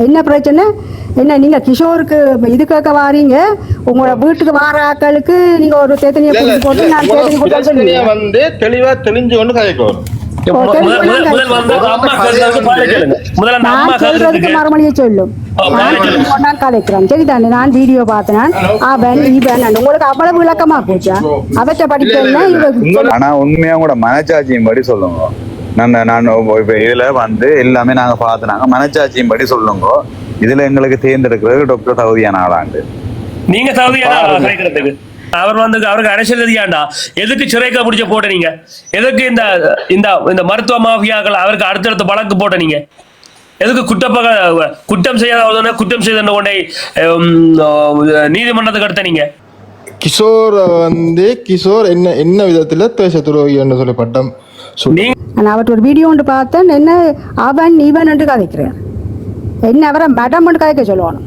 என்ன பிரச்சனை என்ன நீங்க கிஷோருக்கு இது கேட்க வாரீங்க உங்களோட வீட்டுக்கு வார ஆட்களுக்கு நீங்க ஒரு தேத்தனியை குடிச்சு போட்டு நான் தேத்தனி கொடுத்தா வந்து தெளிவா தெளிஞ்சு கொண்டு கதைக்கணும். மறுமொழியை சொல்லும் கதைக்கிறேன் சரிதானே. நான் வீடியோ பார்த்தேன் உங்களுக்கு அவ்வளவு விளக்கமா போச்சா அவற்றை படிக்க. ஆனா உண்மையா கூட மனச்சாட்சியும் படி சொல்லுங்க. நான் இதுல வந்து எல்லாமே நாங்க பாத்துனாங்க மனச்சாட்சியும் படி சொல்லுங்க. இதுல எங்களுக்கு தேர்ந்தெடுக்கிறது டாக்டர் தகுதியான ஆளாண்டு. நீங்க தகுதியான ஆளா? அவர் வந்து அவருக்கு அரசியல் ரீதியாண்டா எதுக்கு சிறைக்க பிடிச்ச போட்ட நீங்க? எதுக்கு இந்த இந்த இந்த மருத்துவ மாஃபியாக்கள் அவருக்கு அடுத்தடுத்த வழக்கு போட்ட நீங்க? எதுக்கு குற்றம் செய்யாத குற்றம் செய்த கொண்டே நீதிமன்றத்துக்கு அடுத்த நீங்க? கிஷோர் என்ன விதத்துல தேச துரோகி என்று சொல்லி பட்டம் நான் அவற்ற ஒரு வீடியோ ஒன்று பார்த்தேன். என்ன அவன் இவன் என்று கதைக்கிறேன். என்ன அவரை மேடம் என்று கதைக்க சொல்லுவானு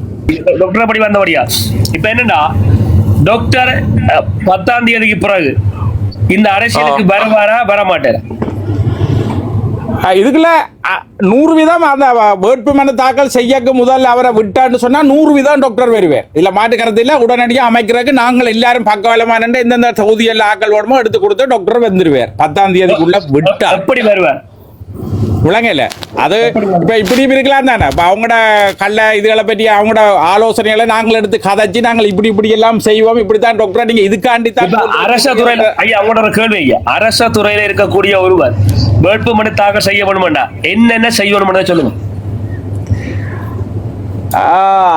டாக்டர் படி வந்தபடியா? இப்ப என்னண்டா டாக்டர் 10ஆம் தேதிக்கு பிறகு இந்த அரசியலுக்கு வருவாரா வரமாட்டாரா? இதுக்குள்ள 100 வீதம் அந்த வேட்புமனு தாக்கல் செய்யக்கு முதல்ல அவரை விட்டான்னு சொன்னா 100 வீதம் டாக்டர் வருவார். இல்ல மாட்டு கருத்து இல்ல. உடனடியாக அமைக்கிறதுக்கு நாங்கள் எல்லாரும் பக்கவலமான எந்தெந்த தொகுதியில் ஆக்கள் வேணுமோ எடுத்து கொடுத்து டாக்டர் வந்துருவார். 10ஆம் தேதிக்குள்ள விட்டா எப்படி வருவார் விளங்கல. அது இப்ப இப்படி இருக்கலாம் தானே. இப்ப அவங்களோட கள்ள இதுகளை பற்றி அவங்களோட ஆலோசனைகளை நாங்கள் எடுத்து கதைச்சு நாங்கள் இப்படி எல்லாம் செய்வோம். இப்படித்தான் டாக்டர் நீங்க இதுக்காண்டி தான் அரச துறையில ஐயா அவங்களோட கேள்வி ஐயா அரச துறையில இருக்கக்கூடிய ஒருவர் வேட்புமனு தாக்கல் செய்ய வேணுமெண்டா என்னென்ன செய்யணும் சொல்லுங்க.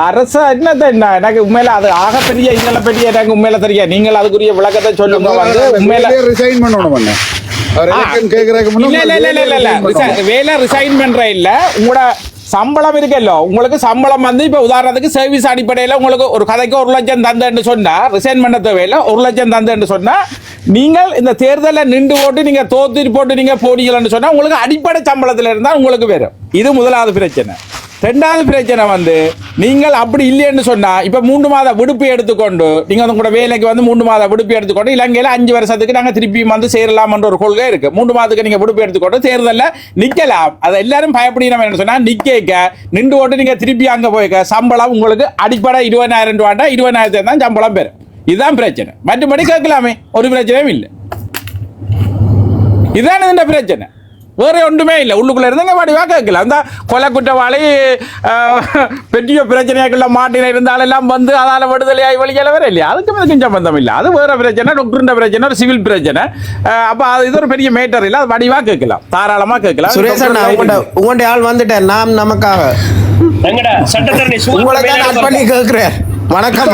அரச என்ன எனக்கு உண்மையில அது ஆகப்பெரிய இதுகளை பற்றி எனக்கு உண்மையில தெரியாது. நீங்கள் அதுக்குரிய விளக்கத்தை சொல்லுங்க. வந்து உண்மையில ரிசைன் பண்ணணும். வேலை ரிசைன் பண்ற இல்ல. உங்களோட சம்பளம் இருக்கല്ലോ. உங்களுக்கு சம்பளம் வந்து இப்ப உதாரணத்துக்கு சர்வீஸ் அடிப்படையில உங்களுக்கு ஒரு கதைக்கு 1 லட்சம் தந்தேன்னு சொன்னா ரிசைன் பண்ண தேவையில்லை. 1 லட்சம் தந்தேன்னு சொன்னா நீங்கள் இந்த தேர்தலில் நின்று போட்டு நீங்க தோத்து போட்டு நீங்க போனீங்கன்னு சொன்னா உங்களுக்கு அடிப்படை சம்பளத்துல இருந்தா உங்களுக்கு வரும். இது முதலாவது பிரச்சனை. 2வது பிரச்சனை வந்து நீங்கள் அப்படி இல்லைன்னு சொன்னா இப்ப 3 மாத விடுப்பு எடுத்துக்கொண்டு நீங்க உங்களோட வேலைக்கு வந்து 3 மாத விடுப்பு எடுத்துக்கொண்டு இலங்கையில 5 வருஷத்துக்கு நாங்க திருப்பியும் வந்து சேரலாம் என்ற ஒரு கொள்கை இருக்கு. 3 மாதத்துக்கு நீங்க விடுப்பு எடுத்துக்கொண்டு தேர்தலில் நிக்கலாம். அதை எல்லாரும் பயப்படினோம் சொன்னா நிக்க நின்று போட்டு நீங்க திருப்பி அங்க போய்க்க சம்பளம் உங்களுக்கு அடிப்படை 20,000 ரூபாண்டா 20,000 தான் சம்பளம் பெறும். இதுதான் பிரச்சனை. மற்றபடி கேட்கலாமே ஒரு பிரச்சனையும் இல்லை. இதுதான் இந்த பிரச்சனை. வேற ஒன்றுமே இல்லை. உள்ளுக்குள்ள இருந்தாங்க வடிவா கேட்கல. அந்த கொலை குற்றவாளி பெரிய பிரச்சனையாக்குள்ள மாட்டின இருந்தாலும் எல்லாம் வந்து அதால விடுதலையாய் வழியால வேற இல்லையா? அதுக்கு அதுக்கும் சம்பந்தம் இல்லை. அது வேற பிரச்சனை. டாக்டர் பிரச்சனை ஒரு சிவில் பிரச்சனை. அப்ப அது இது ஒரு பெரிய மேட்டர் இல்லை. அது வடிவா கேட்கலாம். தாராளமா கேட்கலாம். சுரேஷன் உங்களுடைய ஆள் வந்துட்டேன். நாம் நமக்காக பண்ணி கேட்கிறேன். வணக்கம்.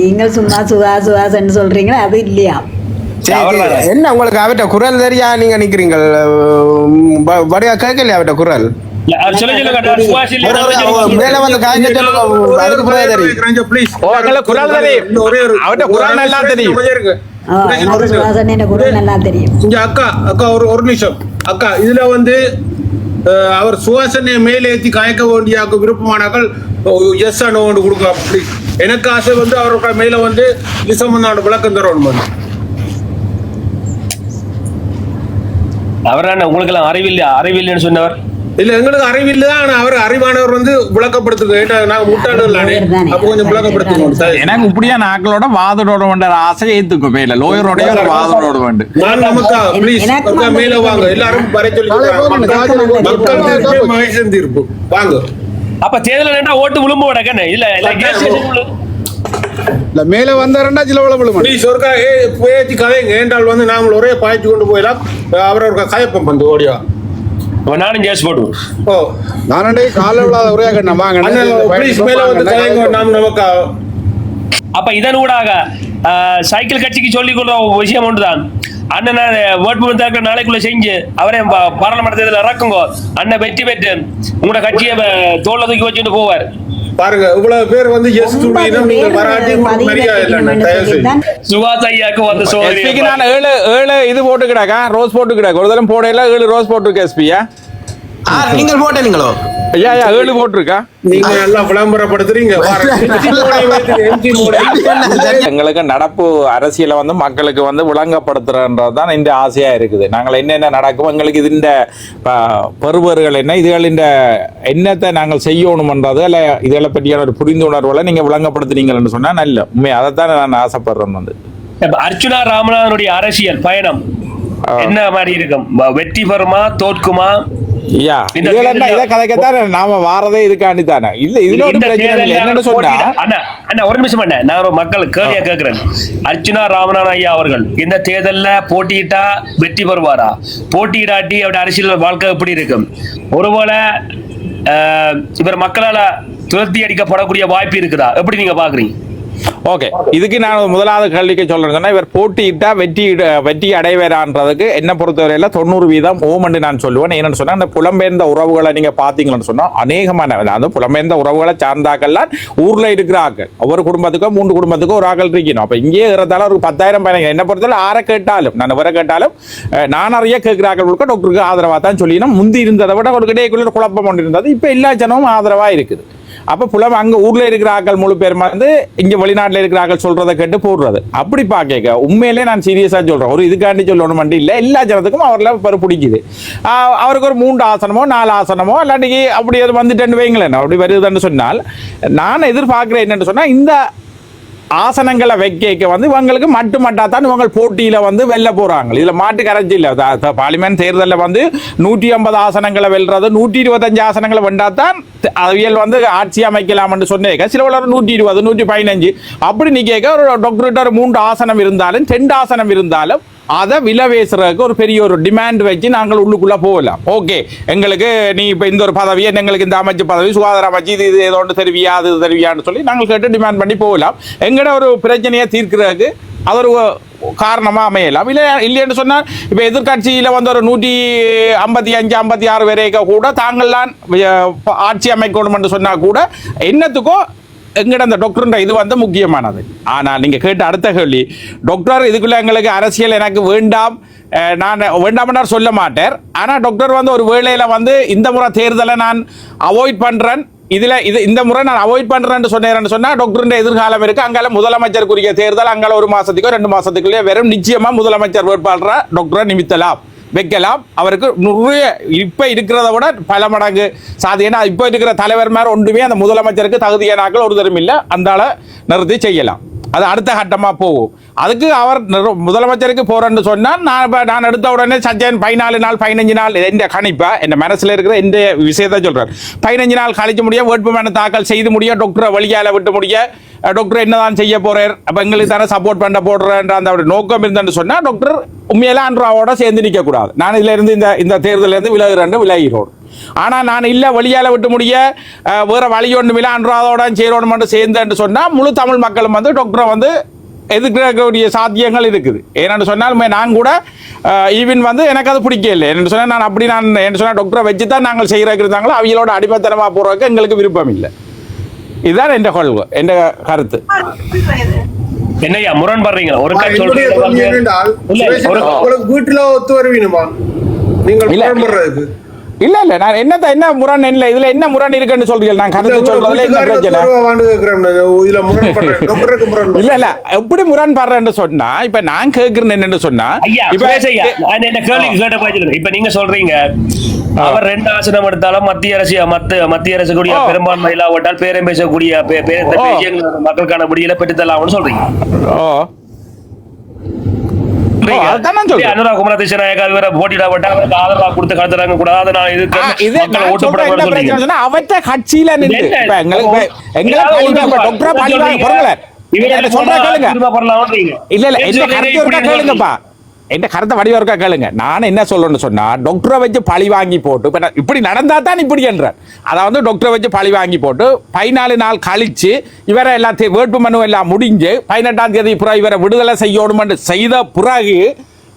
நீங்கள் சும்மா சுகாஸ் சொல்றீங்க அது இல்லையா? என்ன உங்களுக்கு அவட்ட குரல் தெரியா? நீங்க நிக்கிறீங்க வடிவா கேட்கலையா அவட்ட குரல்? மேல வந்து காய்ச்சல் தெரியும். அக்கா ஒரு நிமிஷம் அக்கா. இதுல வந்து அவர் சுவாசனை மேலே ஏற்றி காய்க்க வேண்டிய விருப்பமானாக்கள் எஸ் அனோண்டு கொடுக்க. அப்படி எனக்கு ஆசை வந்து அவரோட மேல வந்து சம்பந்தமான விளக்கம் தரணும். அவர் உங்களுக்கு எல்லாம் அறிவில்லைன்னு சொன்னவர் இல்ல. எங்களுக்கு அறிவில்லை தான். அவர் அறிவானவர் வந்து விளக்கப்படுத்துங்க. நாங்க முட்டாளர்கள் அப்ப கொஞ்சம் விளக்கப்படுத்துங்க. எனக்கு இப்படியா நாக்களோட வாதோட வேண்ட ஆசை ஏத்துக்கும். மேல லோயரோட வாதோட வேண்டு நான் நமக்கா ப்ளீஸ் மேல வாங்க. எல்லாரும் வரை சொல்லி மக்கள் மகேசன் தீர்ப்பு வாங்க. அப்ப தேர்தல் என்ன ஓட்டு விழும்பு வடக்கன்னு இல்ல மேல வந்தாருன்னா சில கதைங்க ஏண்டால் வந்து நாங்கள் ஒரே பாய்ச்சி கொண்டு போயிடலாம். அவரோட கயப்பம் வந்து ஓடியா நானும் கேஸ் போடுவோம். ஓ நானே கால ஒரே வாங்க. மேல வந்து கதைங்க நாம் நமக்கு. அப்ப இதன் ஊடாக சைக்கிள் கட்சிக்கு சொல்லிக் கொள்ற விஷயம் ஒன்றுதான். அண்ணன் வேட்புமனு தாக்கல் நாளைக்குள்ள செஞ்சு அவரே பாராளுமன்றத்தில் இறக்குங்க. அண்ணன் வெற்றி பெற்று உங்களோட கட்சியை தோல்ல தூக்கி வச்சுட்டு போவார். பாருங்க இவ்வளவு பேர் வந்து சுகாஸ் ஐயாக்கு வந்து நான் 7 இது போட்டு கிடக்கா ரோஸ் போட்டு கிடக்கு. ஒரு தரம் போடையில 7 ரோஸ் போட்டு எஸ்பியா நீங்கள் போட்டீங்களோ? ஐயா 7 போட்டிருக்கா? நீங்க நல்லா விளம்பரப்படுத்துறீங்க. எங்களுக்கு நடப்பு அரசியலை வந்து மக்களுக்கு வந்து விளங்கப்படுத்துறதுதான் இந்த ஆசையா இருக்குது. நாங்கள் என்னென்ன நடக்கும், எங்களுக்கு இது இந்த பெறுபவர்கள் என்ன, இதுகள் இந்த என்னத்தை நாங்கள் செய்யணும்ன்றது இல்லை இதுகளை பற்றியான ஒரு புரிந்துணர்வுகளை நீங்க விளங்கப்படுத்துனீங்கன்னு சொன்னா நல்ல உண்மை. அதைத்தான் நான் ஆசைப்படுறேன். வந்து அர்ச்சுனா ராமநாதனுடைய அரசியல் பயணம் என்ன மாதிரி இருக்கும்? வெற்றி பெறுமா தோற்குமா? இதை கதைக்கத்தான் நாம வாரதே இதுக்காண்டி தானே. இல்ல இதுல ஒரு பிரச்சனை இல்லை. என்னன்னு சொன்னா அண்ணா ஒரு நிமிஷம் அண்ணா, நான் ஒரு மக்கள் கேள்வியா கேட்கிறேன். அர்ச்சுனா ராமநாதன் ஐயா அவர்கள் இந்த தேர்தல்ல போட்டியிட்டா வெற்றி பெறுவாரா? போட்டியிடாட்டி அவருடைய அரசியல் வாழ்க்கை எப்படி இருக்கும்? ஒருவேளை இவர் மக்களால துரத்தி அடிக்கப்படக்கூடிய வாய்ப்பு இருக்குதா? எப்படி நீங்க பாக்குறீங்க? ஓகே, இதுக்கு நான் முதலாவது கேள்விக்கு சொல்றேன்னா, இவர் போட்டியிட்டா வெற்றி அடைவேறான்றதுக்கு என்ன பொறுத்தவரையில 90% ஓமண்டு நான் சொல்லுவேன். என்னன்னு சொன்னா, அந்த புலம்பெயர்ந்த உறவுகளை நீங்க பாத்தீங்கன்னு சொன்னா அநேகமான அந்த புலம்பெயர்ந்த உறவுகளை சார்ந்தாக்கள்லாம் ஊர்ல இருக்கிறார்கள். ஒவ்வொரு குடும்பத்துக்கும் 3 குடும்பத்துக்கும் ஒரு ஆக்கள் இருக்கணும். அப்ப இங்கே இருக்கிறதால ஒரு 10,000 பயணம் என்ன பொறுத்தவரை ஆற கேட்டாலும் நான் வர கேட்டாலும் நான் நிறைய கேட்கிறார்கள் டாக்டருக்கு ஆதரவா தான் சொல்லினோம். முந்தி இருந்ததை விட ஒரு இடையக்குள்ள குழப்பம் கொண்டு இருந்தது. இப்ப எல்லா ஜனமும் ஆதரவா இருக்குது. அப்ப புலம் அங்க ஊர்ல இருக்கிற ஆக்கள் முழு பேர் வந்து இங்க வெளிநாட்டுல இருக்கிற ஆக்கள் சொல்றதை கேட்டு போடுறது. அப்படி பாக்க உண்மையிலே நான் சீரியஸா சொல்றேன். ஒரு இதுக்காண்டி சொல்லணும் மட்டும் இல்ல, எல்லா ஜனத்துக்கும் அவர்ல பிடிக்குது. அவருக்கு ஒரு 3 ஆசனமோ 4 ஆசனமோ இல்லாட்டிக்கு அப்படி அது வந்துட்டு வைங்களேன், அப்படி வருதுன்னு சொன்னால் நான் எதிர்பார்க்கிறேன் என்னன்னு சொன்னா, இந்த ஆசனங்களை வைக்க வந்து இவங்களுக்கு மட்டுமட்டாத்தான் இவங்க போட்டியில வந்து வெல்ல போறாங்க. இதுல மாட்டு கரைச்சி இல்ல. பார்லிமெண்ட் தேர்தலில் வந்து 150 ஆசனங்களை வெல்றது, 125 ஆசனங்களை வென்றாத்தான் அவியல் வந்து ஆட்சி அமைக்கலாம் என்று சொன்னேன். சில 120 115 அப்படி நீ கேட்க ஒரு டாக்டர் 3 ஆசனம் இருந்தாலும் 2 ஆசனம் இருந்தாலும் அதை விலவேசுறதுக்கு ஒரு பெரிய ஒரு டிமாண்ட் வச்சு நாங்கள் உள்ளுக்குள்ள போகலாம். ஓகே, எங்களுக்கு நீ இப்ப இந்த ஒரு பதவி, எங்களுக்கு இந்த அமைச்சு பதவி, சுகாதார அமைச்சு, இது ஏதோ ஒன்று தருவியா அது தருவியான்னு சொல்லி நாங்கள் கேட்டு டிமாண்ட் பண்ணி போகலாம். எங்கட ஒரு பிரச்சனையை தீர்க்கிறதுக்கு அது ஒரு காரணமா அமையலாம். இல்லைன்னு சொன்னால் இப்ப எதிர்கட்சியில வந்து ஒரு 155 56 வரைக்கும் கூட தாங்கள்லாம் ஆட்சி அமைக்கணும் என்று சொன்னா கூட என்னத்துக்கோ எங்கட அந்த டாக்டர் இது வந்து முக்கியமானது. ஆனால் நீங்க கேட்ட அடுத்த கேள்வி, டாக்டர் இதுக்குள்ள எங்களுக்கு அரசியல் எனக்கு வேண்டாம், நான் வேண்டாம் சொல்ல மாட்டேன். ஆனா டாக்டர் வந்து ஒரு வேளையில வந்து இந்த முறை தேர்தலை நான் அவாய்ட் பண்றேன், இந்த முறை நான் அவாய்ட் பண்றேன்னு சொன்னா டாக்டர் எதிர்காலம் இருக்கு. அங்கால முதலமைச்சருக்குரிய தேர்தல் அங்கால 1 மாசத்துக்கோ 2 மாசத்துக்குள்ளே வெறும் நிச்சயமா முதலமைச்சர் வேட்பாளரை டாக்டரை நிமித்தலாம், வைக்கலாம். அவருக்கு நிறைய இப்ப இருக்கிறத விட பல மடங்கு சாதியனா இப்ப இருக்கிற தலைவர் மாதிரி ஒன்றுமே அந்த முதலமைச்சருக்கு தகுதியானாக்கள் ஒரு தரம் இல்லை. அந்த நிறுத்தி செய்யலாம். அது அடுத்த கட்டமா போகும். அதுக்கு அவர் முதலமைச்சருக்கு போறேன்னு சொன்னால் நான் எடுத்த உடனே சஜன் 14 நாள் 15 நாள் எந்த கணிப்பா என் மனசுல இருக்கிற எந்த விஷயத்த சொல்றாரு. 15 நாள் கழிச்சு முடிய வேட்புமனு தாக்கல் செய்து முடிய டாக்டரை வழியால விட்டு முடிய டாக்டர் என்னதான் செய்ய போறார், அப்ப எங்களுக்கு தானே சப்போர்ட் பண்ண போடுறேன்ற அந்த நோக்கம் இருந்தேன்னு சொன்னா டாக்டர் உண்மையில அன்றாவோட சேர்ந்து நிற்க கூடாது. நான் இதுல இருந்து இந்த தேர்தல இருந்து விலகிறோம். ஆனா நான் இல்ல வழியால விட்டு முடிய வேற வழி ஒன்றும் இல்லை, அன்றாவோட சேரோடு சேர்ந்து சொன்னா முழு தமிழ் மக்களும் வந்து டாக்டரை வந்து எதிர்க்கக்கூடிய சாத்தியங்கள் இருக்குது. ஏன்னு சொன்னால் நான் கூட ஈவன் வந்து எனக்கு அது பிடிக்கல. என்ன சொன்னா நான் அப்படி என்ன சொன்னா டாக்டரை வச்சுதான் நாங்கள் செய்யறாங்களோ அவையோட அடிமைத்தனமா போறதுக்கு எங்களுக்கு விருப்பம் இல்லை. இதுதான் என் கொள்கை, என் கருத்து. என்னையா முரண்படுறீங்க? ஒரு வீட்டுல ஒத்து வருவீனுமா நீங்கள் முரண்படுறதுக்கு? இல்ல நான் என்ன முரண் இல்ல, இதுல என்ன முரண் இருக்குன்னு சொல்றீங்க? நான் கருத்து சொல்றதுல என்ன பிரச்சனை இல்ல எப்படி முரண்படுறேன்னு சொன்னா, இப்ப நான் கேட்கிறேன் என்னன்னு சொன்னா, இப்ப நீங்க சொல்றீங்க அவர் 2 ஆசனம் எடுத்தாலும் மத்திய அரசு கூடிய பெரும்பான்மை இல்லாவிட்டால் பேரம் பேசக்கூடிய மக்களுக்கான முடியல பெற்றுத்தரலாம்னு சொல்றீங்க. அனுராக் குமார திசாநாயக்கா போட்டியிடப்பட்ட அவருக்கு ஆதரவாக கொடுத்து கலந்துறாங்க கூடாது. நான் அவற்ற கட்சியில கேளுங்கப்பா, என் கருத்தை வடிவா கேளுங்க. நான் என்ன சொல்லணும்னு சொன்னா, டாக்டரை வச்சு பழி வாங்கி போட்டு இப்படி நடந்தா தான் இப்படி என்ற அதாவது டாக்டரை வச்சு பழி வாங்கி போட்டு 14 நாள் கழிச்சு இவரை எல்லாத்தையும் வேட்பு மனு எல்லாம் முடிஞ்சு 18ஆம் தேதி பிறகு இவரை விடுதலை செய்யணும் செய்த பிறகு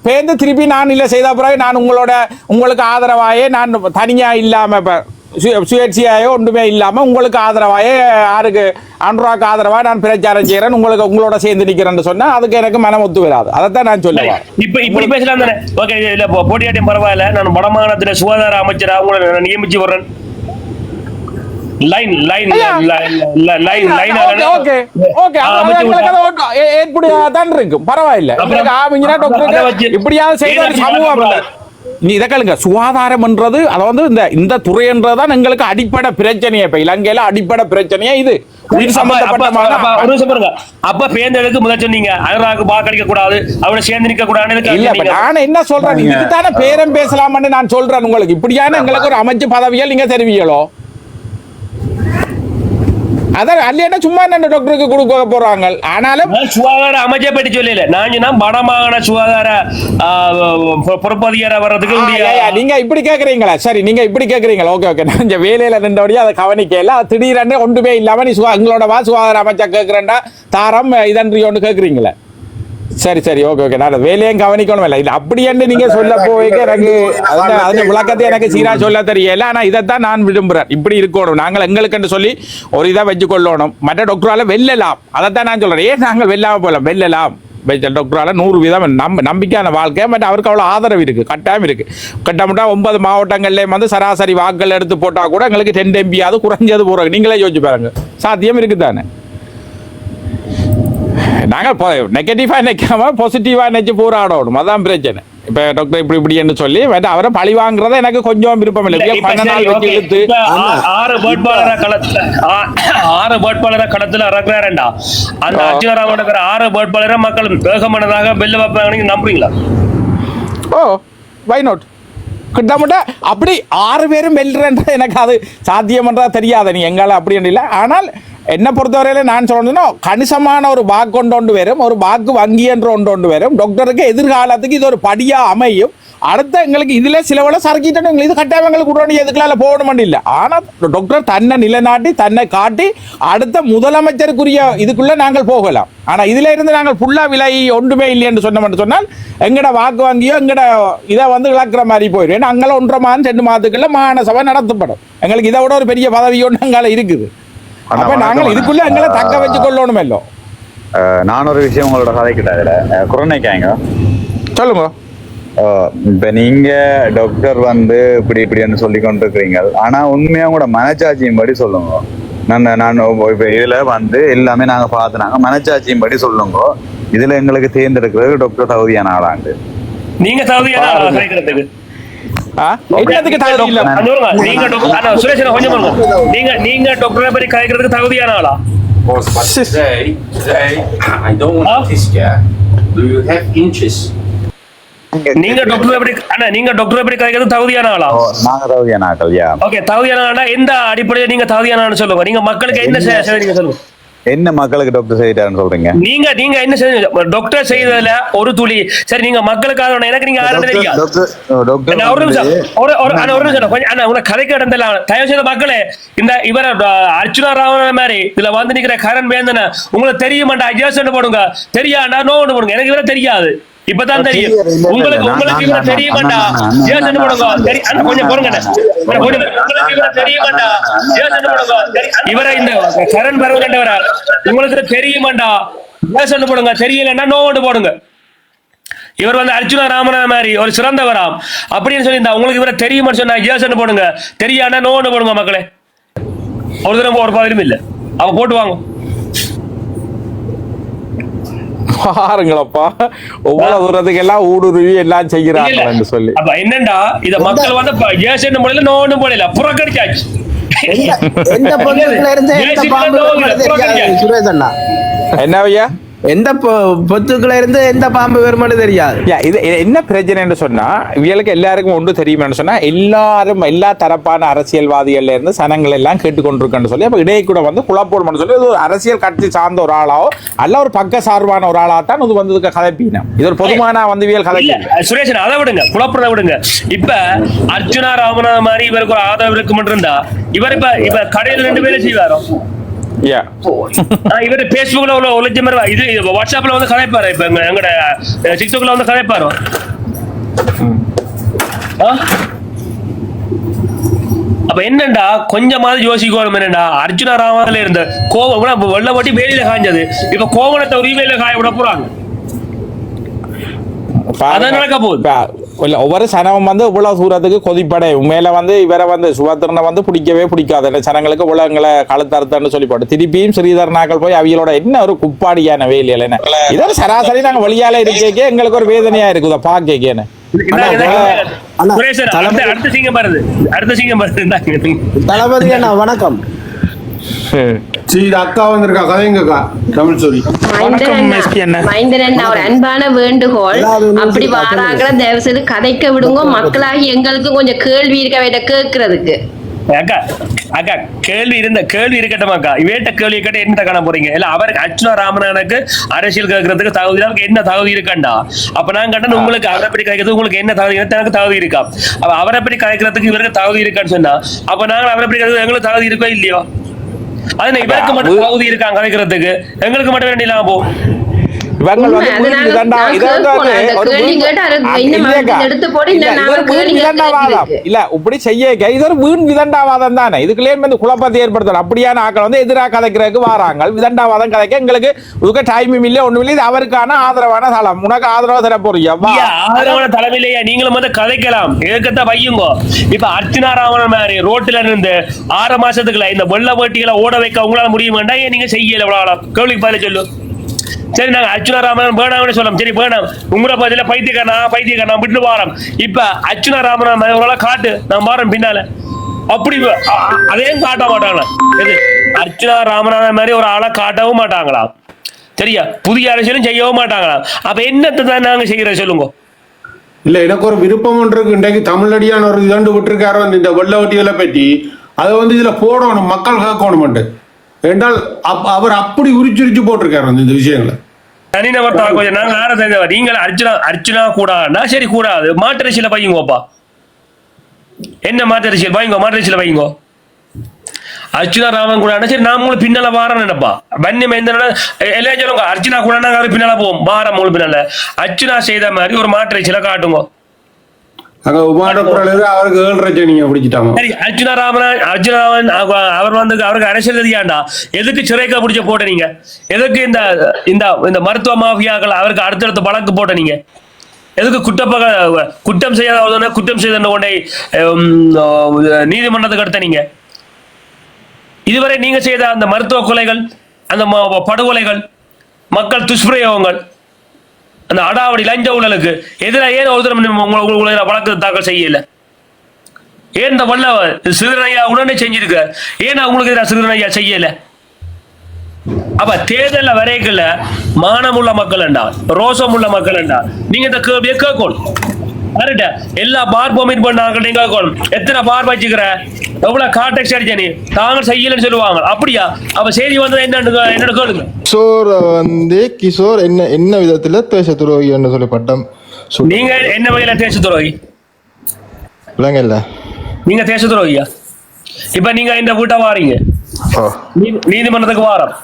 பேருந்து திருப்பி நான் இல்லை செய்த பிறகு நான் உங்களுக்கு ஆதரவாயே நான் தனியா இல்லாம சுயேட்சையாயோ ஒன்றுமே இல்லாம உங்களுக்கு ஆதரவாயே யாருக்கு அன்றாக்கு ஆதரவா நான் பிரச்சாரம் செய்யறேன் உங்களோட சேர்ந்து நிக்கிறேன்னு சொன்னா அதுக்கு எனக்கு மனம் ஒத்து வராது. அதைத்தான் நான் சொல்லுவேன். இப்படி பேசலாம் தானே? ஓகே, இல்ல போட்டியாட்டம் பரவாயில்ல, நான் வடமாகாணத்துல சுகாதார அமைச்சரா உங்களை நியமிச்சு வர்றேன். சுகாதாரம் என்றது இந்த துறைன்றதான் எங்களுக்கு அடிப்படை பிரச்சனையே. இப்ப இலங்கையில அடிப்படை பிரச்சனையே இது. அப்ப பேருந்துக்கு முதல் சொன்னீங்க அனுராக்கு வாக்களிக்க கூடாது, அவளை சேர்ந்து நிக்க கூடாது. நான் என்ன சொல்றேன், இதுதானே பேரம் பேசலாம்னு நான் சொல்றேன். உங்களுக்கு இப்படியான எங்களுக்கு ஒரு அமைச்சு பதவியால் நீங்க தெரிவியலோ அதான் அல்லையா சும்மா என்ன டாக்டருக்கு கொடுக்க போறாங்க. ஆனாலும் சுகாதார அமைச்சை பற்றி சொல்லல, நான் வடமாகாண சுகாதார பொறுப்பதிகார வர்றதுக்கு நீங்க இப்படி கேக்குறீங்களா? சரி, நீங்க இப்படி கேக்குறீங்களா? ஓகே ஓகே, நான் வேலையில நின்றபடியே அதை கவனிக்கல. திடீரென்று ஒன்றுமே இல்லாம நீ எங்களோட சுகாதார அமைச்சா கேக்குறேன்டா தாரம் இதன்றி ஒன்று கேக்குறீங்களா? சரி சரி, ஓகே ஓகே, நான் வேலையும் கவனிக்கணும் இல்லை இல்லை அப்படி என்று நீங்க சொல்ல போய்க்க எனக்கு அந்த விளக்கத்தை எனக்கு சீரா சொல்ல தெரியல. ஆனா இதைத்தான் நான் விரும்புறேன். இப்படி இருக்கணும், நாங்கள் எங்களுக்கு சொல்லி ஒரு இதை வச்சு கொள்ளணும். மற்ற டாக்டரால வெல்லலாம், அதைத்தான் நான் சொல்றேன். ஏன் நாங்கள் வெல்லாம போகலாம்? வெல்லலாம். டாக்டரால 100% நம்பிக்கையான வாழ்க்கை. பட் அவருக்கு அவ்வளோ ஆதரவு இருக்கு, கட்டாயம் இருக்கு. கட்டமிட்டா 9 மாவட்டங்கள்ல சராசரி வாக்குகள் எடுத்து போட்டா கூட எங்களுக்கு 10 MP குறைஞ்சது போறாங்க. நீங்களே யோசிச்சு பாருங்க, சாத்தியம் இருக்குதானே? நாங்கள் நெகட்டிவா நினைக்காம பாசிட்டிவா நினைச்சு போராடணும், அதான் பிரச்சனை. இப்ப டாக்டர் இப்படி என்று சொல்லி அவரை பழி வாங்குறத எனக்கு கொஞ்சம் விருப்பம் இல்லை. 6 வேட்பாளர களத்துல இறக்குறாருண்டா, அந்த அர்ஜுனராமன் 6 வேட்பாளரை மக்கள் வேகமானதாக வெல்ல வைப்பாங்க, நம்புறீங்களா? ஓ, வை நாட்? கிட்டமிட்ட அப்படி 6 பேரும் வெல்றன்ற எனக்கு அது சாத்தியம்ன்றா தெரியாது. நீ எங்கால அப்படி இல்லை. ஆனால் என்ன பொறுத்தவரையில நான் சொல்லணும்னா கணிசமான ஒரு வாக்கு கொண்டு வரும், ஒரு வாக்கு வங்கி என்று ஒன்று வரும். டாக்டருக்கு எதிர்காலத்துக்கு இது ஒரு படியா அமையும். அடுத்த எங்களுக்கு இதுல சிலவள சறுக்கிட்டு இது கட்டாயம் எங்களுக்கு உடனே எதுக்குள்ள போகணும் இல்லை. ஆனால் டாக்டர் தன்னை நிலைநாட்டி தன்னை காட்டி அடுத்த முதலமைச்சருக்குரிய இதுக்குள்ள நாங்கள் போகலாம். ஆனா இதுல இருந்து நாங்கள் புல்லா விலை ஒன்றுமே இல்லை என்று சொன்னால் எங்கட வாக்கு வங்கியோ எங்கட இதை இழக்கிற மாதிரி போயிடும். ஏன்னா அங்கே 1.5 மாதம் 2 மாதத்துக்குள்ள மாகாண சபை நடத்தப்படும். எங்களுக்கு இதை விட ஒரு பெரிய பதவி ஒன்று அங்கே இருக்குது. அப்ப நாங்கள் இதுக்குள்ள எங்களை தக்க வச்சு கொள்ளணும். நான் ஒரு விஷயம் உங்களோட கதைக்கிட்ட குரணைக்காங்க சொல்லுங்க. இப்ப நீங்க டாக்டர் இப்படின்னு சொல்லி கொண்டிருக்கிறீங்க. ஆனா உண்மையா கூட மனச்சாட்சியும் படி சொல்லுங்க. நான் இப்ப இதுல எல்லாமே நாங்க பாத்துனாங்க. மனச்சாட்சியும் படி சொல்லுங்க, இதுல எங்களுக்கு தேர்ந்தெடுக்கிறது டாக்டர் தகுதியான ஆளாண்டு. நீங்க தகுதியான கிடைக்கிறதுக்கு நீங்க டாக்டரை பத்தி கலைக்கிறதுக்கு தகுதியான ஆளா? நீங்க டாக்டரை பத்தி கலைக்கிறது தகுதியான ஆளா? நாங்க தகுதியான ஆட்கள். ஓகே, தகுதியான ஆளா எந்த அடிப்படையில் நீங்க தகுதியான சொல்லுங்க. நீங்க மக்களுக்கு என்ன செய்ய சொல்லுங்க. என்ன மக்களுக்கு டாக்டர் செய்யறாருன்னு சொல்றீங்க? நீங்க என்ன செய்ய டாக்டர் செய்ததுல ஒரு துளி சரி நீங்க மக்களுக்காக எனக்கு நீங்க யாரும் தெரியாது. ஒரு கதைக்கு இடத்துல தயவு செய்த மக்களே, இந்த இவர அர்ச்சுனா ராமன் மாதிரி இதுல நிக்கிற கரண் வேந்தன உங்களுக்கு தெரியுமாண்டா ஐயாசன் போடுங்க, தெரியாண்டா நோ போடுங்க. எனக்கு இவரை தெரியாது, இப்பதான் தெரியும். உங்களுக்கு இவரை தெரியுமாண்டா ஜேசன் போடுங்க. கொஞ்சம் போடுங்க, தெரியுமாண்டா ஜேசன் போடுங்க. இவரை இந்த கரண் பரவலண்டவரா உங்களுக்கு தெரியுமாண்டா ஜேசன் போடுங்க, தெரியலன்னா நோ போடுங்க. இவர் அர்ஜுனா ராமனா மாதிரி ஒரு சிறந்தவராம் அப்படின்னு சொல்லி உங்களுக்கு இவரை தெரியுமான்னு சொன்னா ஜேசன் போடுங்க, தெரியாண்டா நோ போடுங்க. மக்களே, ஒரு தடவை ஒரு பதிலும் இல்லை, அவங்க போட்டு வாங்க. பாருங்களப்பா, ஒவ்வொரு தூரத்துக்கு எல்லாம் ஊடுருவி எல்லாம் செய்யறாங்க சொல்லி. அப்ப என்னண்டா இத மக்கள் ஜேசன் போடல நோன்னு போடல புறக்கணிச்சாச்சு. என்ன ஐயா, எந்த பொத்துக்குள்ள இருந்து எந்த பாம்பு வருமானு தெரியாது. இது என்ன பிரச்சனைன்னு சொன்னா இவங்களுக்கு எல்லாருக்கும் ஒன்று தெரியுமான்னு சொன்னா எல்லா தரப்பான அரசியல்வாதிகள்ல இருந்து சனங்கள் எல்லாம் கேட்டுக்கொண்டிருக்கன்னு சொல்லி அப்ப இடையே கூட குழப்போடுமான்னு சொல்லி இது ஒரு அரசியல் கட்சி சார்ந்த ஒரு ஆளாவோ அல்ல ஒரு பக்க சார்பான ஒரு ஆளாத்தான் இது வந்ததுக்கு கதைப்பீனம். இது ஒரு பொதுமான இவியல் கதை. சுரேஷன் அதை விடுங்க, குழப்பறதை விடுங்க. இப்ப அர்ஜுனா ராமனா மாதிரி இவருக்கு ஒரு ஆதரவு இருக்குன்னு இருந்தா இவர் இப்ப கடையில் 2 பேரும் செய்வாரோ இவரு பேஸ்புக்ல உள்ள ஒரு லட்சம் பேர் இது வாட்ஸ்அப்ல கதைப்பாரு. இப்ப எங்கட டிக்டாக்ல கதைப்பாரு. அப்ப என்னண்டா கொஞ்சமாவது யோசிக்கணும். என்னண்டா அர்ஜுனா ராமன்ல இருந்த கோவம் கூட வெள்ள போட்டி வேலியில காய்ஞ்சது, இப்ப கோவணத்தை உரிமையில காய விட போறாங்க. அதான் நடக்க போகுது. ஒவ்வொரு சனமும் வந்து இவ்வளவு தூரத்துக்கு கொதிப்படை உண்மையில வந்து இவரை வந்து சுபத்திரனை வந்து பிடிக்கவே பிடிக்காது. இந்த சனங்களுக்கு உலகங்களை கழுத்தறுத்தன்னு சொல்லி போட்டு திருப்பியும் ஸ்ரீதரனாக்கள் போய் அவியலோட என்ன ஒரு குப்பாடியான வேலையில என்ன இதோட சராசரி நாங்க வழியால இருக்கே எங்களுக்கு ஒரு வேதனையா இருக்குது பாக்கேன்னு. தளபதி அண்ணா வணக்கம். அக்கா வந்திருக்கா, கதைங்கக்கா தமிழ் சொல்லி. மைந்தரன் ஒரு அன்பான வேண்டுகோள், அப்படி வாராங்கள தயவு செய்து கதைக்க விடுங்க. மக்களாகி எங்களுக்கு கொஞ்சம் கேள்வி இருக்க கேட்கறதுக்கு. அக்கா அக்கா கேள்வி இருக்கட்டும் அக்கா. இவேட்ட கேள்வி கேட்ட என்ன காண போறீங்க? இல்ல அவருக்கு அர்ச்சுனா ராமநாதனுக்கு அரசியல் கேட்கறதுக்கு தகுதி என்ன தகுதி இருக்காண்டா? அப்ப நான் கண்டன் உங்களுக்கு அவரை பற்றி கதைக்கிறது உங்களுக்கு என்ன தகுதி எனக்கு தகுதி இருக்கா? அப்ப அவரை பற்றி கதைக்கிறதுக்கு இவருக்கு தகுதி இருக்கான்னு சொன்னா அப்ப நாங்கள் அவரை பற்றி கதைக்கிறது எங்களுக்கு தகுதி இருக்கோ இல்லையோ? அது இவருக்கு மட்டும் தகுதி இருக்காங்க கதைக்கிறதுக்கு, எங்களுக்கு மட்டும் வேண்டிய போ. குழப்பத்தை ஏற்படுத்தலாம். அப்படியான ஆக்கள் வந்து எதிராக கதைக்கிறதுக்கு வராங்க. விதண்டாவாதம் கதைக்க எங்களுக்கு டைமும் இல்லை, ஒண்ணும் இல்லை. இது அவருக்கான ஆதரவான தளம். உனக்கு ஆதரவு தர போறீங்க, ஆதரவான தளம் இல்லையா? நீங்களும் வந்து கதைக்கலாம், ஏற்கத்த வையுங்க. இப்ப அர்ச்சுனா ராமன் மாதிரி ரோட்டில இருந்து 6 மாசத்துக்குள்ள இந்த வெள்ள வேட்டிகளை ஓட வைக்க உங்களால முடியும் வேண்டாம். ஏன் நீங்க செய்யல? கேள்விக்கு பதில சொல்லு. சரி, நாங்க அர்ச்சுனா ராமன் வேணாம்னு சொல்லலாம். சரி வேணாம், உங்களை பதில பைத்தியக்காரனா விட்டு வாரம். இப்ப அர்ச்சுனா ராமன் காட்டு, நான் வாரம் பின்னால. அப்படி அதையும் காட்ட மாட்டாங்களா? எது அர்ச்சுனா ராமநாதன் மாதிரி ஒரு ஆளை காட்டவும் மாட்டாங்களா? சரியா, புதிய அரசியலும் செய்யவும் மாட்டாங்களா? அப்ப என்னத்தை தான் நாங்க செய்யற சொல்லுங்க. இல்ல, எனக்கு ஒரு விருப்பம் ஒன்று இருக்கு. இன்றைக்கு தமிழடியான ஒரு இதண்டு விட்டுருக்காரு வந்து இந்த வெள்ள வட்டிகளை பற்றி. அதை வந்து இதுல போடணும், மக்கள் கேட்கணும் என்றால் அவர் அப்படி உரிச்சுரிச்சு போட்டிருக்காரு இந்த விஷயங்களை. தனிநபர் கொஞ்சம் நாங்க யாரை தெரிஞ்சவர்? நீங்கள் அர்ச்சுனா கூடாதுன்னா சரி, கூடாது. மாற்றரசியல பையங்கோப்பா, என்ன மாற்றரசியல் பையங்கோ, மாற்றரசியல பையங்கோ. அர்ச்சுனா ராமன் கூட சரி, நான் உங்களுக்கு பின்னால வாரம் நினைப்பா. வன்னியம் எந்த எல்லாம் சொல்லுங்க, அர்ச்சுனா கூட நாங்க பின்னால போவோம், வாரம் உங்களுக்கு பின்னால. அர்ச்சுனா செய்த மாதிரி ஒரு மாற்றரசியல காட்டுங்க. அவருக்கு 7.5 நீங்க பிடிச்சிட்டாங்க. சரி, அர்ச்சுனா ராமன் அவர் வந்து அவருக்கு அரசியல் ரீதியாண்டா எதுக்கு சிறைக்க பிடிச்ச போட்ட நீங்க? எதுக்கு இந்த மருத்துவ மாஃபியாக்கள் அவருக்கு அடுத்தடுத்து வழக்கு போட்ட நீங்க? எதுக்கு குற்றம் செய்யாத குற்றம் செய்த உடனே நீதிமன்றத்துக்கு அடுத்த நீங்க? இதுவரை நீங்க செய்த அந்த மருத்துவ கொலைகள், அந்த படுகொலைகள், மக்கள் துஷ்பிரயோகங்கள், அந்த அடாவடி லஞ்ச ஊழலுக்கு எதிராக ஏன் ஒரு வழக்கு தாக்கல் செய்யல? ஏன் இந்த வல்ல சிறுநையா உடனே செஞ்சிருக்க? ஏன் அவங்களுக்கு எதிராக சிறுநையா செய்யல? அப்ப தேர்தல் வரைக்குள்ள மானமுள்ள மக்கள் என்றா, ரோசம் உள்ள மக்கள் என்றா நீங்க இந்த கேள்வியை கேட்கணும். எல்லா பார் பெர்மிட் பண்ணாங்க, நீங்க எத்தனை பார் வச்சுக்கிற, எவ்வளவு கான்டாக்ட் அடிச்ச நீ, தாங்கள் செய்யலன்னு சொல்லுவாங்க. அப்படியா? அப்ப செய்தி வந்து என்ன கேளுங்க. கிஷோர் வந்து கிஷோர் என்ன விதத்துல தேச துரோகி என்று சொல்லி பட்டம். நீங்க என்ன வகையில தேச துரோகி? இல்ல நீங்க தேச துரோகியா? இப்ப நீங்க இந்த வீட்டை வாரீங்க, நீதிமன்றத்துக்கு வாரம்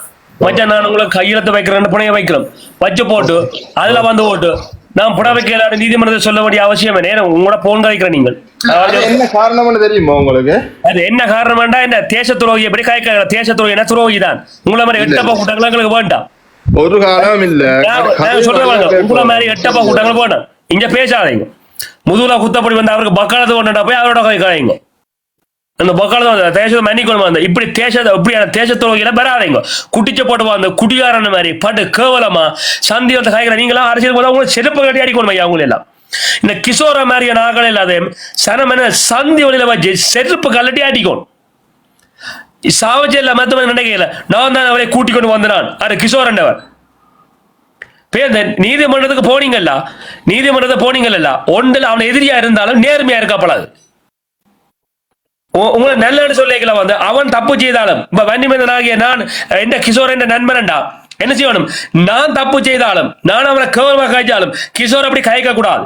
மச்சான், நான் உங்களுக்கு கையெழுத்து வைக்கிறேன், புனைய வைக்கிறோம், வச்சு போட்டு அதுல வந்து ஓட்டு நான் புட வைக்கல நீதிமன்றத்தை சொல்ல வேண்டிய அவசியம் என்ன? உங்களோட போன் கதைக்கிற நீங்கள் என்ன காரணம்னு தெரியுமா உங்களுக்கு? அது என்ன காரணம் வேண்டாம்? என்ன தேச துரோகி எப்படி காய்க்க? தேச துரோகி என்ன துரோகி தான். உங்களை மாதிரி எட்டப்பா கூட்டங்கள் எங்களுக்கு வேண்டாம். ஒரு காலம் இல்ல, சொல்றேன், உங்களை மாதிரி எட்டப்பா கூட்டங்கள் வேண்டாம். இங்க பேசாதீங்க. முதுகுல குத்தப்படி வந்து அவருக்கு பக்காலத்து கொண்டா போய் அவரோட காய்க்காதீங்க. அந்த பக்காலத்தை தேசத்தை மன்னிக்கணும். வந்து இப்படி இப்படியான தேச துரோகியில பெறாதீங்க. குட்டிச்ச போட்டு வந்து குடிகாரன மாதிரி பட்டு கேவலமா சந்தி வந்து காய்க்கிற நீங்களாம் அரசியல் போல உங்களுக்கு செருப்பு கட்டி அடிக்கணும் ஐயா. அவங்க எல்லாம் இந்த கிஷோர மாதிரியான ஆக்கள் இல்லாத சனமென சந்தி வழியில வச்சு செருப்பு கல்லட்டி அடிக்கணும். சாவச்சேரியில் மத்தவங்க நினைக்கல, நான் தான் அவரை கூட்டிக் கொண்டு வந்தான். அது கிஷோரண்டவர் நீதிமன்றத்துக்கு போனீங்கல்ல, ஒன்றில் அவன் எதிரியா இருந்தாலும் நேர்மையா இருக்கப்படாது. உங்களை நல்ல சொல்லிக்கல வந்து அவன் தப்பு செய்தாலும், இப்ப வன்னிமேதனாகிய நான் எந்த கிஷோர் என்ற நண்பன்டா என்ன செய்யணும்? நான் தப்பு செய்தாலும், நான் அவனை கௌரவமாக காய்ச்சாலும் கிஷோர் அப்படி காய்க்க கூடாது.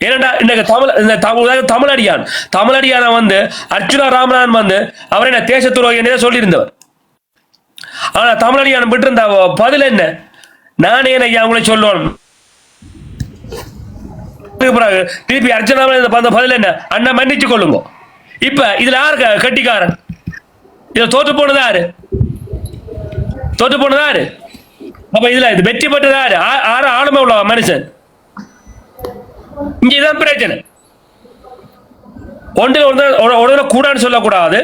ஏனண்டா இன்னைக்கு தமிழடியான வந்து அர்ச்சுனா ராமநாதன் வந்து அவர் என்ன தேச துரோகி சொல்லியிருந்தவர். ஆனா தமிழடியான விட்டு இருந்த பதில் என்ன? நானே ஐயா உங்களை சொல்லணும். திருப்பி அர்ச்சனா பதில் என்ன? அண்ணா மன்னிச்சு கொள்ளுங்க. இப்ப இதுல யாரு கட்டிக்காரன்? இதுல தோற்று போனது யாரு? அப்ப இதுல இது வெற்றி பெற்றது யாரு? ஆளுமை உள்ள மனுஷன். இங்க இதான் பிரச்சனை. ஒன்று கூடான்னு சொல்லக்கூடாது.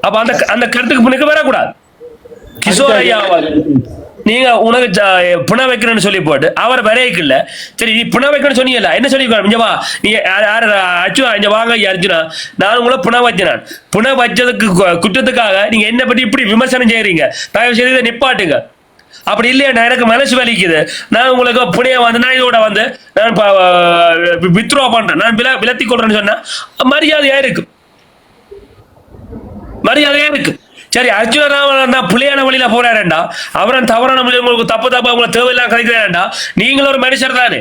அப்ப அந்த கருத்துக்கு பின்னுக்கு வரக்கூடாது. கிஷோர் ஐயா நீங்க உனக்கு புன வைக்கிறேன்னு சொல்லி போட்டு அவர் வரையல. சரி நீ புன வைக்கணும்னு சொன்னீங்கல்ல, என்ன சொல்லிக்கோ நீ அர்ஜுனா இங்க வாங்க அர்ஜுனா, நான் உங்களை புன வச்சேன். புன வச்சதுக்கு குற்றத்துக்காக நீங்க என்ன பற்றி இப்படி விமர்சனம் செய்யறீங்க? தயவு செய்து இதை நிப்பாட்டுங்க. அப்படி இல்லையா எனக்கு மனசு வலிக்குது, நான் உங்களுக்கு புனைய வந்து நான் இதோட வந்து நான் வித்ரோ பண்றேன், நான் விலத்தி கொள்றேன்னு சொன்னா மரியாதையா இருக்கு. சரி அர்ஜுன ராமன் புலியான வழியில போறாருண்டா, அவரன் தவறான வழி உங்களுக்கு தப்பு உங்களை தேவையில்லாம் கிடைக்கிறாண்டா, நீங்களும் ஒரு மனுஷர் தானே.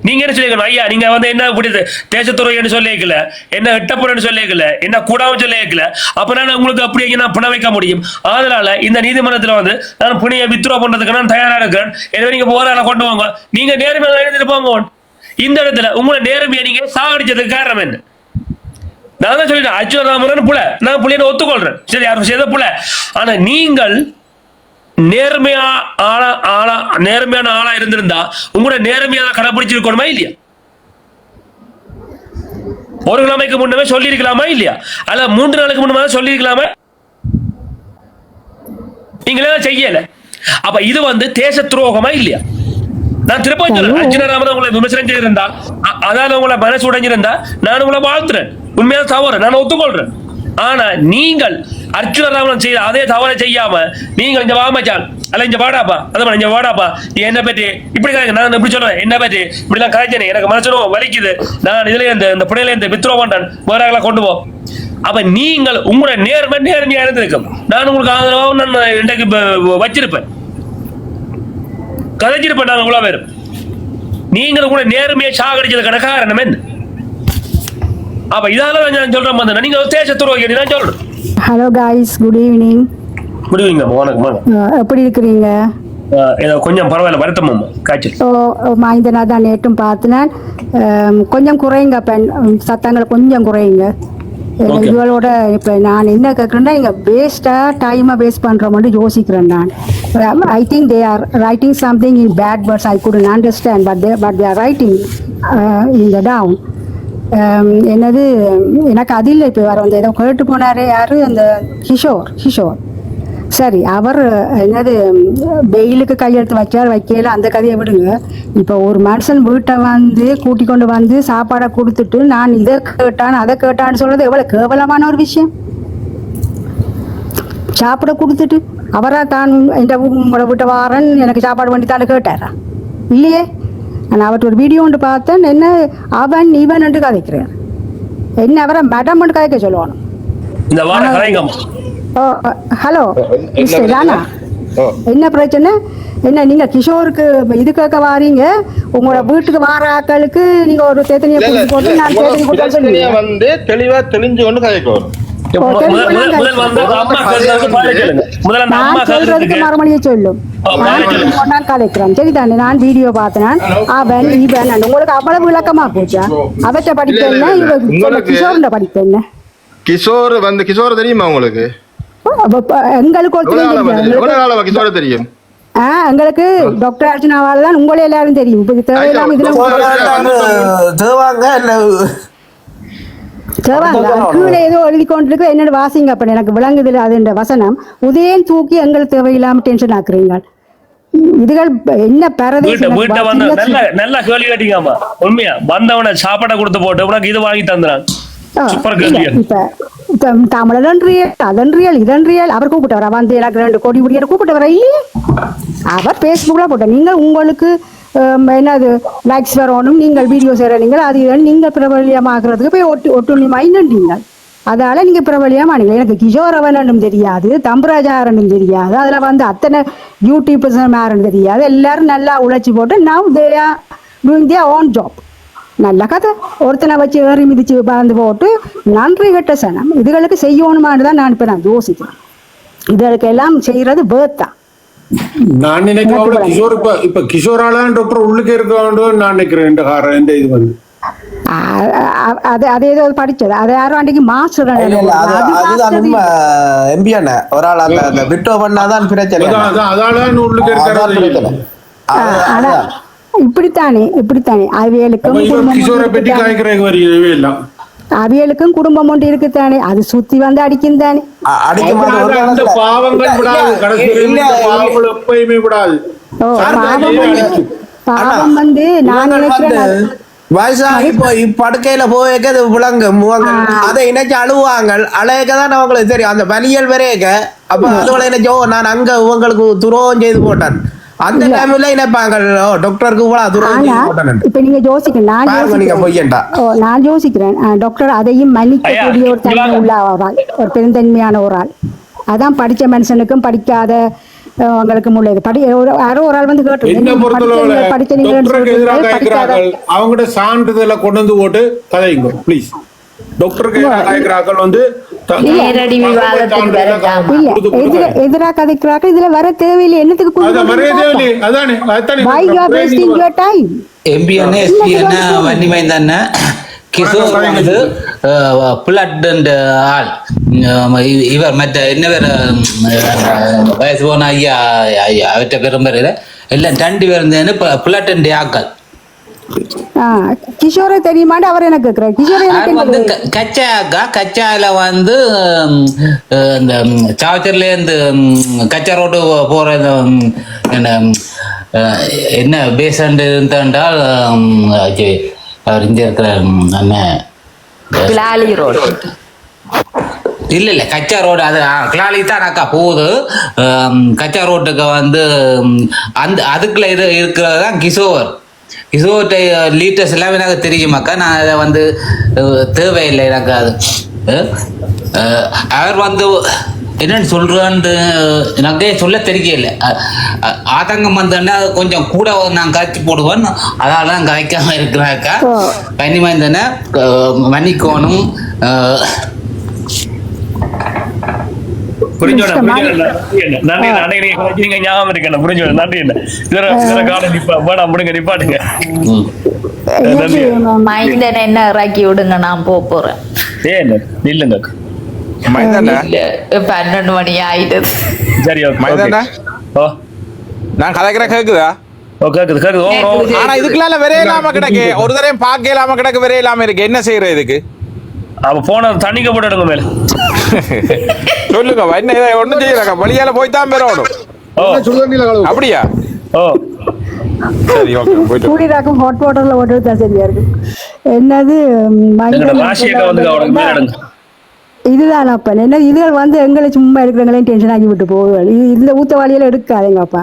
நீங்க என்ன சொல்லிக்கணும்? ஐயா நீங்க வந்து என்ன பிடிச்ச தேசத்துறைன்னு சொல்லிக்கல, என்ன எட்டப்புறன்னு சொல்லிக்கல, என்ன கூடாவும் சொல்லிக்கல, அப்ப நான் உங்களுக்கு அப்படி நான் புன வைக்க முடியும். அதனால இந்த நீதிமன்றத்துல வந்து நான் புனிய வித்ரோ பண்றதுக்கு நான் தயாரா இருக்கிறேன். எனவே நீங்க போராட கொண்டு வாங்க, நீங்க நேர்மையா எழுதிட்டு போங்க. இந்த இடத்துல உங்களை நேர்மையை நீங்க சாகடிச்சதுக்கு காரணம் என்ன? நான் தான் சொல்லிட்டேன் அர்ஜுன ராமன் புல, நான் புலியை ஒத்துக்கொள்றேன். சரி யாரும் செய்த புல. ஆனா நீங்கள் நேர்மையான ஆளா இருந்திருந்தா உங்களோட நேர்மையான கடைபிடிச்சிருக்கணுமா இல்லையா? ஒரு கிழமைக்கு முன்னமே சொல்லி இருக்கலாமா இல்லையா? அல்ல 3 நாளுக்கு முன்னமே சொல்லி இருக்கலாமா? நீங்களே செய்யல. அப்ப இது வந்து தேச துரோகமா இல்லையா? நான் திருப்ப சொல்றேன், அர்ஜுன ராமன் உங்களை விமர்சனம் செய்திருந்தால், அதாவது உங்களை மனசு உடைஞ்சிருந்தா நான் உங்களை வாழ்த்துறேன். உண்மையான தவறு நான் ஒத்துக்கொள்றேன். ஆனா நீங்கள் அர்ஜுன ராமன் செய்த அதே தவறை செய்யாம நீங்கள் இங்க வாமச்சான் அல்ல இங்க வாடாப்பா, அதான் இங்க வாடாப்பா, நீ என்ன பற்றி இப்படி நான் இப்படி சொல்றேன், என்ன பற்றி இப்படிலாம் கதைச்சேனே, எனக்கு மனசு வலிக்குது, நான் இதுல இந்த புனையில இந்த வித்ரோ பண்றேன், வேற கொண்டு போ. அப்ப நீங்கள் உங்களோட நேர்மையா இருந்திருக்கும். நான் உங்களுக்கு ஆதரவாகவும் நான் இன்றைக்கு வச்சிருப்பேன், கதைச்சிருப்பேன். நான் உங்களா பேரும் நீங்கள் கூட நேர்மையை சாகடிச்சதுக்கான காரணம் என்ன? அப்ப இதால நான் சொல்றேன், நீங்க தேச துரோகி நான் சொல்றேன். Hello guys, good evening. Good evening. வணக்கம். எப்படி இருக்கிறீங்க? ஏதோ கொஞ்சம் பரவாயில்ல, வருத்தம் காய்ச்சல். மைந்தனா தான் நேற்றும் பார்த்தினேன். கொஞ்சம் குறைங்க, சத்தங்களை கொஞ்சம் குறைங்க. இவளோட இப்போ நான் என்ன கேட்குறேன்னா, இங்கே வேஸ்ட்டாக டைமை வேஸ்ட் பண்ணுற மட்டும் யோசிக்கிறேன் நான். I think they are writing something in bad words. I couldn't understand but they are writing in the down. என்னது எனக்கு அது இல்லை. இப்போ வர வந்து ஏதோ கேட்டு போனாரே யார், அந்த கிஷோர். சரி, அவர் என்னது வெயிலுக்கு கையெழுத்து வைக்கல, அந்த கதையை விடுங்க. இப்போ ஒரு மனுஷன் வீட்டை வந்து கூட்டி கொண்டு வந்து சாப்பாடை கொடுத்துட்டு நான் இதை கேட்டான் அதை கேட்டான்னு சொல்றது எவ்வளோ கேவலமான ஒரு விஷயம். சாப்பிட கொடுத்துட்டு அவரா தான் இந்த உங்களோட வீட்டை வாரன் எனக்கு சாப்பாடு வேண்டி தானே கேட்டாரா? இல்லையே. நான் அவர்கிட்ட ஒரு வீடியோ ஒன்று பார்த்தேன். என்ன அவன் இவன் என்று கதைக்கிறேன், என்ன அவரை மேடம் கதைக்க சொல்லுவானு. ஹலோ மிஸ்டர் ராணா, என்ன பிரச்சனை? என்ன நீங்க கிஷோருக்கு இது கேட்க வாரீங்க, உங்களோட வீட்டுக்கு வார ஆட்களுக்கு நீங்க ஒரு தேத்தனியை போட்டு நான் தேத்தனி வந்து தெளிவா தெளிஞ்சு கொண்டு கதைக்கணும். மறுமொழியை சொல்லும் கலைக்கிறேன். சரிதானே? நான் வீடியோ பார்த்தேன். அவன் இவன் உங்களுக்கு அவ்வளவு விளக்கமா போச்சா? அவற்றை படிப்பு என்ன, கிஷோர் படிப்பு என்ன? கிஷோர் வந்து கிஷோர் தெரியுமா உங்களுக்கு? எங்களுக்கு கிஷோர் தெரியும். எங்களுக்கு டாக்டர் அர்ஜுனாவால தான் உங்களே எல்லாரும் தெரியும். தேவையில்லாம இதுல கீழே ஏதோ எழுதி கொண்டிருக்கு, என்னோட வாசிங்க. அப்ப எனக்கு விளங்குது அதுன்ற வசனம். உதயம் தூக்கி எங்களுக்கு தேவையில்லாம டென்ஷன் ஆக்குறீங்க. இதுகள் என்ன நல்லா கேள்வி கேட்டீங்கம்மா. உண்மையா வந்தவன சாப்பாடை கொடுத்து போட்டு உனக்கு இது வாங்கி தந்துறான். அவர் கூப்பிட்டவரா வந்து எனக்கு 2 கோடி முடிய கூப்பிட்டவரா? இல்லையே, அவர் பேஸ்புக்ல போட்ட. நீங்கள் உங்களுக்கு என்னது லைக்ஸ் வரணும், நீங்கள் வீடியோ செய்யறீங்க, அது நீங்கள் பிரபலியமாக்குறதுக்கு போய் ஒட்டுண்ணி மைண்டீங்க. அதால நீங்க பிரபலியமானீங்க. எனக்கு கிஷோரவனும் தெரியாது, தம்பராஜாரனும் தெரியாது, அதுல வந்து அத்தனை யூடியூபர்ஸ் யாருன்னு தெரியாது. எல்லாரும் நல்லா உழைச்சி போட்டு now they are doing their own job. நல்ல கதை. ஒருத்தனை வச்சு ஏறி மிதிச்சு பறந்து போட்டு நன்றி கட்ட சனம். இதுகளுக்கு செய்யணுமான்னு தான் நான் இப்போ யோசிக்கிறேன். இதுகளுக்கு எல்லாம் செய்கிறது பேர்த்தான். நான் நினைக்கிறேன் கிஷோர் இப்ப கிஷோரால டாக்டர் உள்ளுக்கு இருக்க வேண்டும் நான் நினைக்கிறேன் இந்த இது வந்து அது ஏதோ படிச்சது அது யாரும் அன்றைக்கு மாஸ்டர் அதுதான் உண்மை எம்பி அண்ணா ஒரு ஆள் அந்த விட்டோ பண்ணாதான் பிரச்சனை அதால உள்ளுக்கு இருக்கிறது இப்படித்தானே அவியலுக்கும் குடும்பம் ஒன்று இருக்குத்தானே அது சுத்தி வந்து அடிக்கும் தானே பாவம் வந்து நான் நினைக்கிறேன் வயசாகி போய் படுக்கையில போய்க்க விளங்கு அதை இணைச்சு அழுவாங்க அழையக்கதான் அவங்களுக்கு தெரியும் அந்த வலியல் வரையக்க அப்ப அதுகளை நினைச்சோ நான் அங்க இவங்களுக்கு துரோகம் செய்து போட்டேன் அந்த டைம்ல இணைப்பாங்க டாக்டருக்கு இப்ப நீங்க நான் யோசிக்கிறேன் டாக்டர் அதையும் மன்னிக்கக்கூடிய ஒரு தன்மை உள்ள ஆள் ஒரு பெருந்தன்மையான ஒரு ஆள் அதான் படிச்ச மனுஷனுக்கும் படிக்காத அவங்களுக்கு முள்ளது யாரோ ஒரு ஆள் வந்து அவங்களோட சான்றிதழை கொண்டு வந்து போட்டு கதைங்க ப்ளீஸ் டாக்டருக்கு வந்து எதிரா கதைக்கிறார்கள் இதுல வர தேவையில்லை என்னத்துக்கு கிஷோர் வந்து பிளட் ஆள் இவர் மற்ற என்ன பேர் வயசு போன ஐயா அவற்றை பெரும்பெற எல்லாம் ரெண்டு பேர் இருந்தேன்னு பிளட் ஆக்கள் கிஷோரை தெரியுமாண்டு அவர் எனக்கு கேட்கிறார். கிஷோரை வந்து கச்சால வந்து இந்த சாவச்சர்ல இருந்து கச்சா ரோடு போற என்ன பேசண்ட் இருந்தால் அவர் இங்க இருக்கிற கிளாலி ரோடு இல்ல கச்சா ரோடு அது கிளாலி தான் அக்கா போகுது. கச்சா ரோட்டுக்கு வந்து அந்த அதுக்குள்ள இருக்கிறது தான் கிஷோர் லீட்டர்ஸ் எல்லாமே எனக்கு தெரியுமாக்கா. நான் அதை வந்து தேவையில்லை எனக்கு அது. அவர் வந்து என்னன்னு சொல்றான்னு எனக்கே சொல்ல தெரியல. ஆதங்கம் வந்தோன்னா கொஞ்சம் கூட நான் கரைச்சி போடுவேன். அதனால தான் கரைக்காம இருக்கிறாக்கா. கனிமந்தனை மன்னிக்கோணும். என்ன இறக்கி விடுங்க, நான் போறேன். 12 மணி ஆயிடுது. நான் கதைக்கிறேன் கேக்குதா? ஆனா இதுக்குள்ள விரையிலாம கிடக்கு, ஒரு தரையும் பார்க்க இல்லாம கிடக்கு, விரையிலாம இருக்கு. என்ன செய்யற இதுக்கு? அவ போன தண்ணிக்க போட்டு மேல சொல்லுங்க. என்ன ஒண்ணும் செய்யறாங்க, வழியால போய் தான் பெறணும். அப்படியா? சரி, ஓகே. போயிட்டு கூடிராக்கும் ஹாட் வாட்டர்ல ஓட்டுறது தான் சரியா இருக்கு. என்னது இதுதான் அப்ப என்ன இதுகள் வந்து எங்களை சும்மா இருக்கிறவங்களையும் டென்ஷன் ஆக்கி விட்டு போகுது. இந்த ஊத்த வாளியில எடுக்காதுங்கப்பா.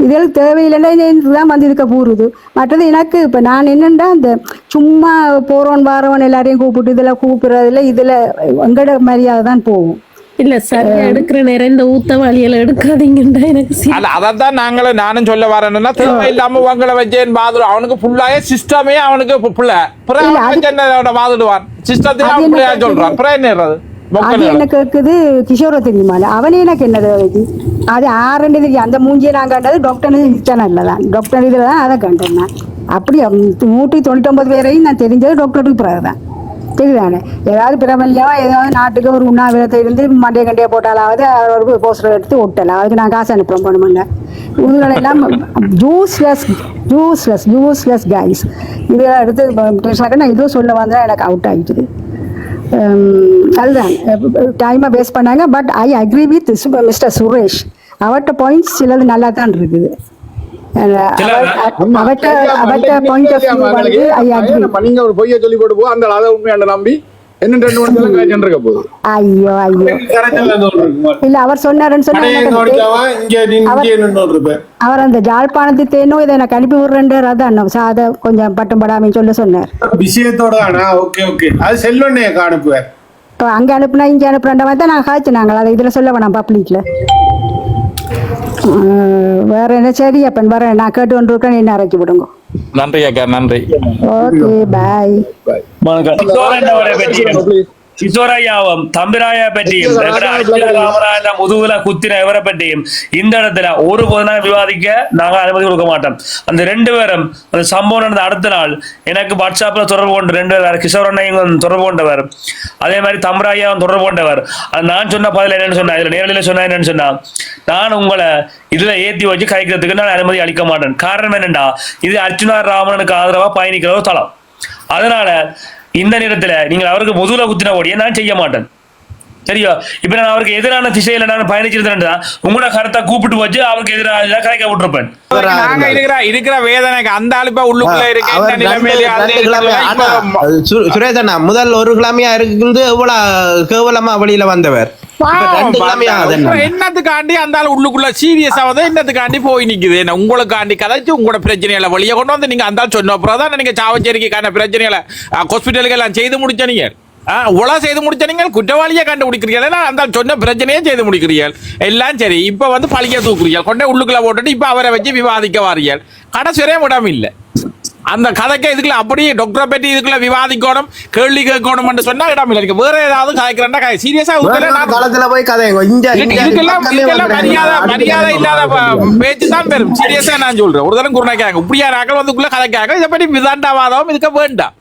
இதுகளுக்கு தேவையில்லைன்னா தான் வந்து இருக்க போடுது. மற்றது எனக்கு இப்போ நான் என்னென்னா இந்த சும்மா போகிறவன் வாரவன் எல்லாரையும் கூப்பிட்டு இதில் கூப்பிடுறதில்ல. இதில் எங்கட மரியாதை தான் போகும். இல்ல சார், எடுக்கிற நேரம் இந்த ஊத்தவாளியில எடுக்காதீங்கன்றா எனக்கு. அதான் நானும் சொல்ல வரேன்னா, தேவையில்லாம உங்களை வச்சேன் பாதுடும். அவனுக்கு ஃபுல்லாவே சிஸ்டமே அவனுக்கு வாதுடுவான். சிஸ்டத்தையும் சொல்றான். அது என்ன கேக்குது கிஷோரை தெரியுமா? அவனே எனக்கு என்ன தேவைக்கு அது 6 தெரியும். அந்த மூஞ்சியை நான் கண்டது டாக்டர் சேனல்ல தான், டாக்டர் இதுல தான் அதை கண்டேன் நான். அப்படி 199 பேரையும் நான் தெரிஞ்சது டாக்டருக்கு பிறகு தான் தெரியுதானே. ஏதாவது பிரபல்யமா ஏதாவது நாட்டுக்கு ஒரு உண்ணாவிரத்தை இருந்து மண்டைய கண்டியா போட்டாலாவது ஒரு போஸ்டர் எடுத்து ஒட்டலாம். அதுக்கு நான் காசு அனுப்புறோம் பண்ணுமில்ல. இதுகளெல்லாம் யூஸ்லெஸ் கைஸ். இதெல்லாம் எடுத்து நான் இதுவும் சொல்ல வந்தா எனக்கு அவுட் ஆகிடுது. அதுதான் டைமை வேஸ்ட் பண்ணாங்க. But I agree with mister Suresh. அவர்கிட்ட பாயிண்ட்ஸ் சிலது நல்லா தான் இருக்குது. அவர் சொன்னாருன்னு அவர் அந்த ஜாழ்ப்பாணத்து தேனோ இதை எனக்கு அனுப்பி விடுறேன். அதான் சாத கொஞ்சம் பட்டம் படாம சொல்ல சொன்னார் விஷயத்தோட. அங்க அனுப்புனா இங்க அனுப்புற மாதிரி தான் நான் காய்ச்சினாங்களா. அதை இதுல சொல்ல வேணாம் பப்ளிக்ல. வேற என்ன? சரி அப்பன் வரேன், நான் கேட்டு கொண்டு இருக்கேன். என்ன இறக்கி விடுங்க. நன்றி அக்கா, நன்றி. ஓகே, பாய். கிஷோரையாவும் தம்பிராயா பற்றியும் ராமராஜ முதுகுல குத்தின இவரை பற்றியும் இந்த இடத்துல ஒரு பொதுனா விவாதிக்க நாங்க அனுமதி கொடுக்க மாட்டோம். அந்த 2 பேரும் அந்த சம்பவம் நடந்த அடுத்த நாள் எனக்கு வாட்ஸ்அப்ல தொடர்பு கொண்டு 2 பேர் கிஷோர் அண்ணையும் தொடர்பு கொண்டவர், அதே மாதிரி தம்பிராயாவும் தொடர்பு கொண்டவர். நான் சொன்ன பதில் என்னன்னு சொன்னா, இதுல நேரடியில் சொன்னா என்னன்னு சொன்னா, நான் உங்களை இதுல ஏத்தி வச்சு கைக்கிறதுக்கு நான் அனுமதி அளிக்க மாட்டேன். காரணம் என்னண்டா, இது அர்ச்சுனா ராமனுக்கு ஆதரவா பயணிக்கிற ஒரு தளம். அதனால இந்த நேரத்துல நீங்கள் அவருக்கு முதுகுல குத்தின ஓடிய நான் செய்ய மாட்டேன். சரியா? இப்ப நான் அவருக்கு எதிரான திசையில நான் பயணிச்சிருந்தேன்டா உங்களோட கருத்தை கூப்பிட்டு வச்சு அவருக்கு எதிராக கலைக்க விட்டுருப்பேன். நாங்க இருக்கிற வேதனைக்கு அந்த ஆளுப்பா உள்ளுக்குள்ள சுரேஷண்ணா முதல் ஒரு கிழமையா இருந்து எவ்வளவு கேவலமா வெளியில வந்தவர் என்னத்துக்காண்டி அந்த ஆள் உள்ளுக்குள்ள சீரியஸா வந்து என்னத்துக்காண்டி போய் நிக்குது. உங்களுக்காண்டி கதைச்சு உங்களோட பிரச்சனைகளை வெளியே கொண்டு வந்து நீங்க அந்த சொன்ன அப்புறம் தான் நீங்க சாவச்சேரிக்கான பிரச்சனைகளை ஹாஸ்பிட்டலுக்கு எல்லாம் செய்து முடிச்ச நீங்க உலக செய்து முடிச்ச நீங்கள் குற்றவாளியை கண்டுபிடிக்கிறீர்கள், அந்த சொன்ன பிரச்சனையே செய்து முடிக்கிறீர்கள். எல்லாம் சரி, இப்ப வந்து பழிய தூக்குறீர்கள், கொண்டே உள்ளுக்குள்ள போட்டுட்டு இப்ப அவரை வச்சு விவாதிக்க வாரீர்கள். கடைசிவரே இடம் இல்லை அந்த கதைக்கு. இதுக்குள்ள அப்படியே டாக்டரை பற்றி இதுக்குள்ள விவாதிக்கணும் கேள்வி கேட்கணும் சொன்னா இடம் இல்லை. வேற ஏதாவது கதைக்கிறேன்னா சீரியஸா போய் கதை மரியாதை இல்லாத பேச்சு தான் பெரும். சீரியஸா நான் சொல்றேன். ஒரு தரம் குருநாக்காங்க இப்படியா நாக்கள் வந்துக்குள்ள கதைக்காங்க. இதை பற்றி விதாண்டாவாதம் இதுக்கு வேண்டாம்.